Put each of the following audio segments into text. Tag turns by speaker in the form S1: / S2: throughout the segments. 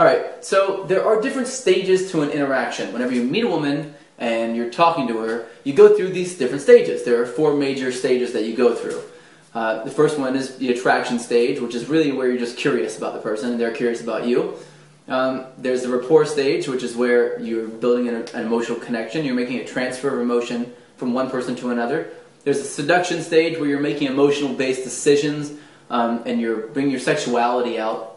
S1: Alright, so there are different stages to an interaction. Whenever you meet a woman and you're talking to her, you go through these different stages. There are 4 major stages that you go through. The first one is the attraction stage, which is really where you're just curious about the person and they're curious about you. There's the rapport stage, which is where you're building an emotional connection. You're making a transfer of emotion from one person to another. There's the seduction stage, where you're making emotional-based decisions and you're bringing your sexuality out.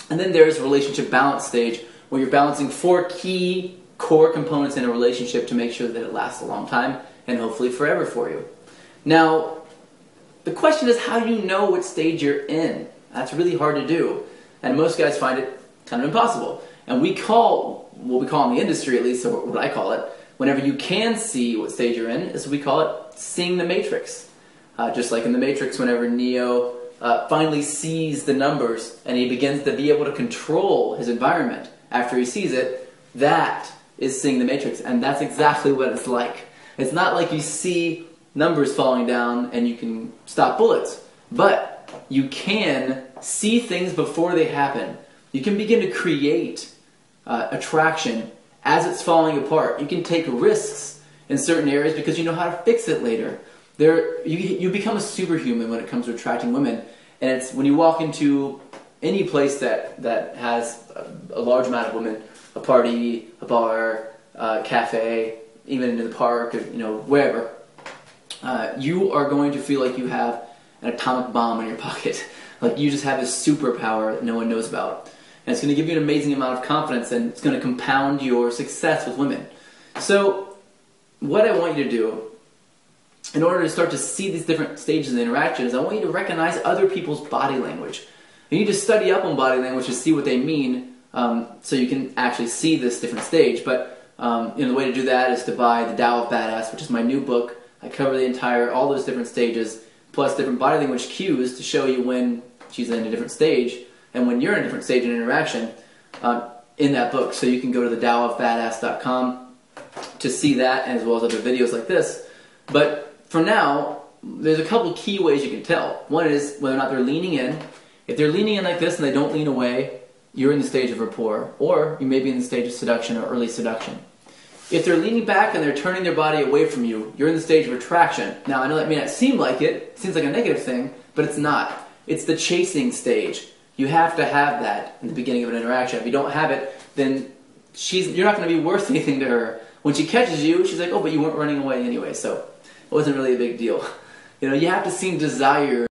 S1: And then there's relationship balance stage, where you're balancing 4 key core components in a relationship to make sure that it lasts a long time and hopefully forever for you. Now, the question is, how do you know what stage you're in? That's really hard to do, and most guys find it kind of impossible. And we call, what we call in the industry at least, or what I call it, whenever you can see what stage you're in, is what we call it seeing the Matrix. Just like in the Matrix, whenever Neo finally sees the numbers and he begins to be able to control his environment after he sees it, that is seeing the Matrix, and that's exactly what it's like. It's not like you see numbers falling down and you can stop bullets, but you can see things before they happen. You can begin to create attraction as it's falling apart. You can take risks in certain areas because you know how to fix it later. You become a superhuman when it comes to attracting women, and it's when you walk into any place that has a large amount of women, a party, a bar, a cafe, even into the park, wherever, you are going to feel like you have an atomic bomb in your pocket. Like you just have this superpower that no one knows about. And it's going to give you an amazing amount of confidence, and it's going to compound your success with women. So what I want you to do, in order to start to see these different stages of the interactions, I want you to recognize other people's body language. You need to study up on body language to see what they mean, so you can actually see this different stage. But the way to do that is to buy The Tao of Badass, which is my new book. I cover all those different stages, plus different body language cues to show you when she's in a different stage and when you're in a different stage in interaction in that book. So you can go to thedaoofbadass.com to see that, as well as other videos like this. But for now, there's a couple key ways you can tell. One is whether or not they're leaning in. If they're leaning in like this and they don't lean away, you're in the stage of rapport, or you may be in the stage of seduction or early seduction. If they're leaning back and they're turning their body away from you, you're in the stage of attraction. Now, I know that may not seem like it seems like a negative thing, but it's not. It's the chasing stage. You have to have that in the beginning of an interaction. If you don't have it, then you're not going to be worth anything to her. When she catches you, she's like, oh, but you weren't running away anyway, so it wasn't really a big deal. You have to seem desired